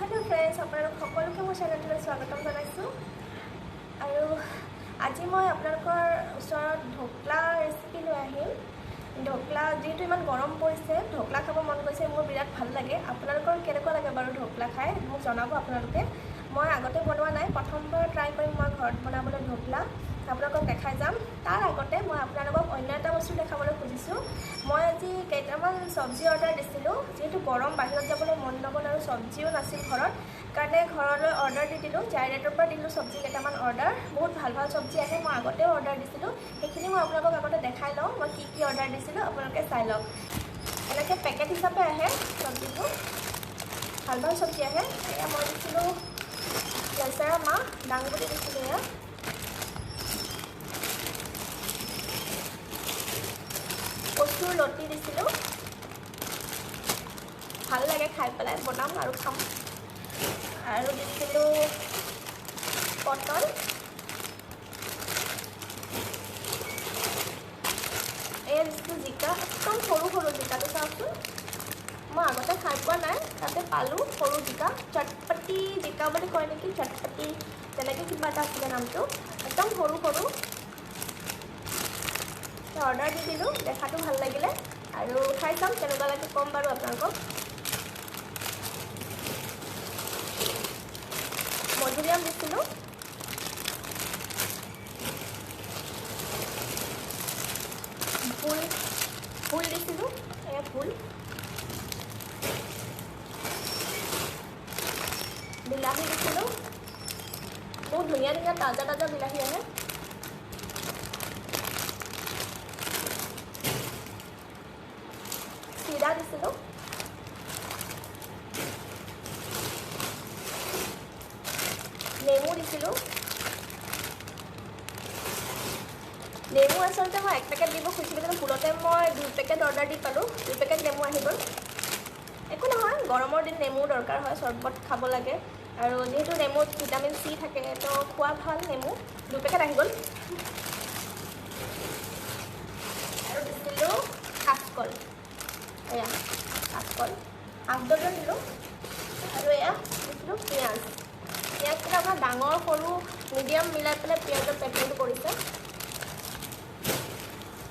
Hello friends আপোনালোক সকলোকে মোৰ চেনেলটোলৈ স্বাগতম জনাইছোঁ আৰু আজি মই আপোনালোকৰ ওচৰত ঢোকলা ৰেচিপি লৈ আহিম ঢোকলা যেহেতু ইমান গৰম পৰিছে ঢোকলা খাব মন গৈছে মোৰ বিৰাট ভাল লাগে আপোনালোকৰ কেনেকুৱা লাগে বাৰু ঢোকলা খাই মোক জনাব আপোনালোকে মই আগতে বনোৱা নাই প্ৰথমবাৰ ট্ৰাই কৰিম মই ঘৰত বনাবলৈ ঢোকলা আপোনালোকক দেখাই যাম তাৰ আগতে মই আপোনালোকক অন্য এটা বস্তু দেখাবলৈ খুজিছোঁ মই আজি কেইটামান চব্জি অৰ্ডাৰ দিছিলোঁ যেহেতু গৰম বাহিৰত যাবলৈ মন নগ'ল আৰু চব্জিও নাছিল ঘৰত কাৰণে ঘৰলৈ অৰ্ডাৰ দি দিলোঁ জাইৰেটৰ পৰা দিলোঁ চব্জি কেইটামান অৰ্ডাৰ বহুত ভাল ভাল চব্জি আহে মই আগতেও অৰ্ডাৰ দিছিলোঁ সেইখিনি মই আপোনালোকক আগতে দেখাই লওঁ মই কি অৰ্ডাৰ দিছিলোঁ আপোনালোকে চাই লওক এনেকৈ পেকেট হিচাপে আহে চব্জিটো ভাল ভাল চব্জি আহে এয়া মই দিছিলোঁ লেচেৰা মাহ দাংবডি দিছিলোঁ এয়া কচুৰ লতি দিছিলোঁ ভাল লাগে খাই পেলাই বনাম আৰু খাম আৰু দিছিলোঁ পটল এয়া দিছিলোঁ জিকা একদম সৰু সৰু জিকাটো চাওকচোন মই আগতে খাই পোৱা নাই তাতে পালোঁ সৰু জিকা চটপটি জিকা বুলি কয় নেকি চটপটি তেনেকৈ কিবা এটা আছিলে নামটো একদম সৰু সৰু অৰ্ডাৰ দি দিলোঁ দেখাটো ভাল লাগিলে আৰু খাই চাম কেনেকুৱা লাগে ক'ম বাৰু আপোনালোকক মধুৰিআম দিছিলোঁ ফুল দিছিলোঁ এয়া ফুল বিলাহী দিছিলোঁ বহুত ধুনীয়া ধুনীয়া তাজা তাজা বিলাহী আহে চিৰা দিছিলোঁ নেমু দিছিলোঁ নেমু আচলতে মই 1 পেকেট দিব খুজিছিলোঁ কিন্তু ভুলতে মই 2 পেকেট অৰ্ডাৰ দি পালোঁ 2 পেকেট নেমু আহি গ'ল একো নহয় গৰমৰ দিন নেমু দৰকাৰ হয় চৰ্বত খাব লাগে আৰু যিহেতু নেমুত ভিটামিন চি থাকে তো খোৱা ভাল নেমু 2 পেকেট আহি গ'ল আৰু দিছিলোঁ কাচকল এয়া কাচকল 8 ডজন দিলোঁ আৰু এয়া দিছিলোঁ পিঁয়াজকেইটা আপোনাৰ ডাঙৰ সৰু মিডিয়াম মিলাই পেলাই পিঁয়াজৰ পেকিংটো কৰিছে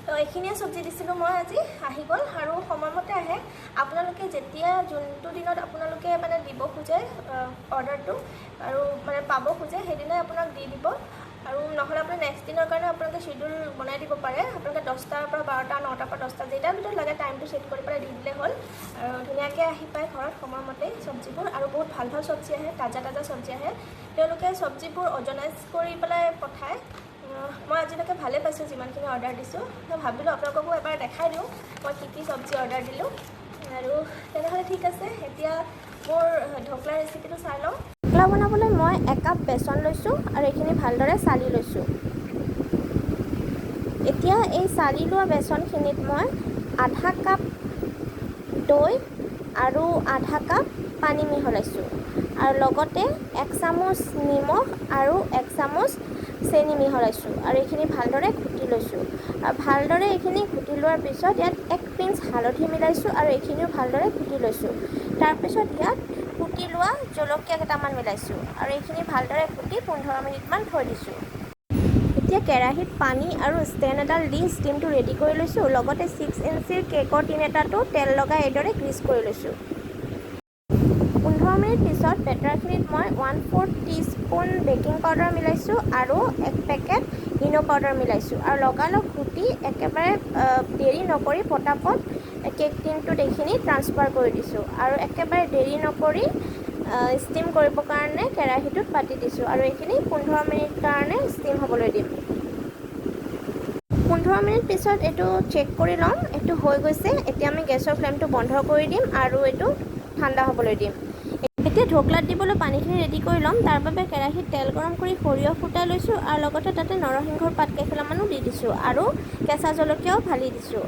তো এইখিনিয়ে চব্জি দিছিলোঁ মই আজি আহি গ'ল আৰু সময়মতে আহে আপোনালোকে যেতিয়া যোনটো দিনত আপোনালোকে মানে দিব খোজে অৰ্ডাৰটো আৰু মানে পাব খোজে সেইদিনাই আপোনাক দি দিব আৰু নহ'লে আপুনি নেক্সট দিনৰ কাৰণে আপোনালোকে শ্বিডিউল বনাই দিব পাৰে আপোনালোকে 10টাৰ পৰা 12টা 9টাৰ পৰা 10টা যেইটাৰ ভিতৰত লাগে টাইমটো ছেট কৰি পেলাই দি দিলে হ'ল আৰু ধুনীয়াকৈ আহি পায় ঘৰত সময়মতে চব্জিবোৰ আৰু বহুত ভাল ভাল চব্জি আহে তাজা তাজা চব্জি আহে তেওঁলোকে চব্জিবোৰ অৰ্গেনাইজ কৰি পেলাই পঠায় মই আজিলৈকে ভালেই পাইছোঁ যিমানখিনি অৰ্ডাৰ দিছোঁ মই ভাবিলোঁ আপোনালোককো এবাৰ দেখাই দিওঁ মই কি চব্জি অৰ্ডাৰ দিলোঁ আৰু তেনেহ'লে ঠিক আছে এতিয়া মোৰ ঢোকলা ৰেচিপিটো চাই লওঁ ঢোকলা বনাবলৈ মই 1 কাপ বেচন লৈছোঁ আৰু এইখিনি ভালদৰে চালি লৈছোঁ এতিয়া এই চালি লোৱা বেচনখিনিত মই আধা কাপ দৈ আৰু আধা কাপ পানী মিহলাইছোঁ আৰু লগতে 1 চামুচ নিমখ আৰু 1 চামুচ চেনি মিহলাইছোঁ আৰু এইখিনি ভালদৰে ঘুটি লৈছোঁ আৰু ভালদৰে এইখিনি ঘুটি লোৱাৰ পিছত ইয়াত 1 পিঞ্চ হালধি মিলাইছোঁ আৰু এইখিনিও ভালদৰে ঘুটি লৈছোঁ তাৰপিছত ইয়াত কুটি লোৱা জলকীয়া কেইটামান মিলাইছোঁ আৰু এইখিনি ভালদৰে ঘুটি 15 মিনিটমান থৈ দিছোঁ এতিয়া কেৰাহীত পানী আৰু ষ্টেণ্ড এডাল দি ষ্টিমটো ৰেডি কৰি লৈছোঁ লগতে 6 ইঞ্চিৰ কেকৰ টিন এটাতো তেল লগাই এইদৰে গ্ৰীজ কৰি লৈছোঁ 15 মিনিট পিছত বেটাৰখিনিত মই 1/4 টিস্পুন বেকিং পাউডাৰ মিলাইছোঁ আৰু 1 পেকেট ইনো পাউডাৰ মিলাইছোঁ আৰু লগালগ ঘুটি একেবাৰে দেৰি নকৰি পটাপট কেক টিনটোত এইখিনি ট্ৰান্সফাৰ কৰি দিছোঁ আৰু একেবাৰে দেৰি নকৰি ষ্টিম কৰিবৰ কাৰণে কেৰাহীটোত পাতি দিছোঁ আৰু এইখিনি 15 মিনিট কাৰণে ষ্টিম হ'বলৈ দিম 15 মিনিট পিছত এইটো চেক কৰি ল'ম এইটো হৈ গৈছে এতিয়া আমি গেছৰ ফ্লেমটো বন্ধ কৰি দিম আৰু এইটো ঠাণ্ডা হ'বলৈ দিম এতিয়া ঢোকলাত দিবলৈ পানীখিনি ৰেডি কৰি ল'ম তাৰ বাবে কেৰাহীত তেল গৰম কৰি সৰিয়হ ফুটাই লৈছোঁ আৰু লগতে তাতে নৰসিংহৰ পাত কেইখিলামানো দি দিছোঁ আৰু কেঁচা জলকীয়াও ঢালি দিছোঁ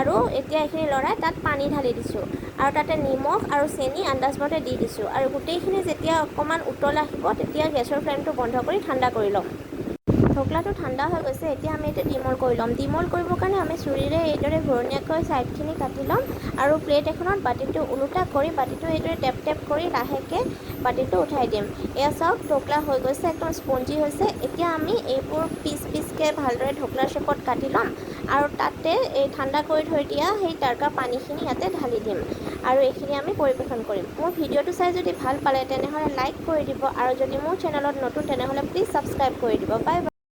আৰু এতিয়া এইখিনি লৰাই তাত পানী ঢালি দিছোঁ আৰু তাতে নিমখ আৰু চেনি আন্দাজমতে দি দিছোঁ আৰু গোটেইখিনি যেতিয়া অকণমান উতল আহিব তেতিয়া গেছৰ ফ্লেমটো বন্ধ কৰি ঠাণ্ডা কৰি ল'ম ঢকলাটো ঠাণ্ডা হৈ গৈছে। এতিয়া আমি এইটো ডিমল কৰি ল'ম। ডিমল কৰিবৰ কাৰণে আমি চুৰিৰে এইদৰে ঘূৰণীয়াকৈ ছাইডখিনি কাটি ল'ম আৰু প্লেট এখনত বাতিটো ওলোটা কৰি বাতিটো এইদৰে টেপ টেপ কৰি লাহেকৈ বাতিটো উঠাই দিম। এয়া চাওক ঢকলা হৈ গৈছে, একদম স্পঞ্জি হৈছে। এতিয়া আমি এইবোৰ পিচ পিচকৈ ভালদৰে ঢকলাৰ শ্বেপত কাটি ল'ম আৰু তাতে এই ঠাণ্ডা কৰি থৈ দিয়া সেই টাৰ্কা পানীখিনি ইয়াতে ঢালি দিম আৰু এইখিনি আমি পৰিৱেশন কৰিম। মোৰ ভিডিঅ'টো চাই যদি ভাল পালে তেনেহ'লে লাইক কৰি দিব আৰু যদি মোৰ চেনেলত নতুন তেনেহ'লে প্লিজ ছাবস্ক্ৰাইব কৰি দিব। Bye bye.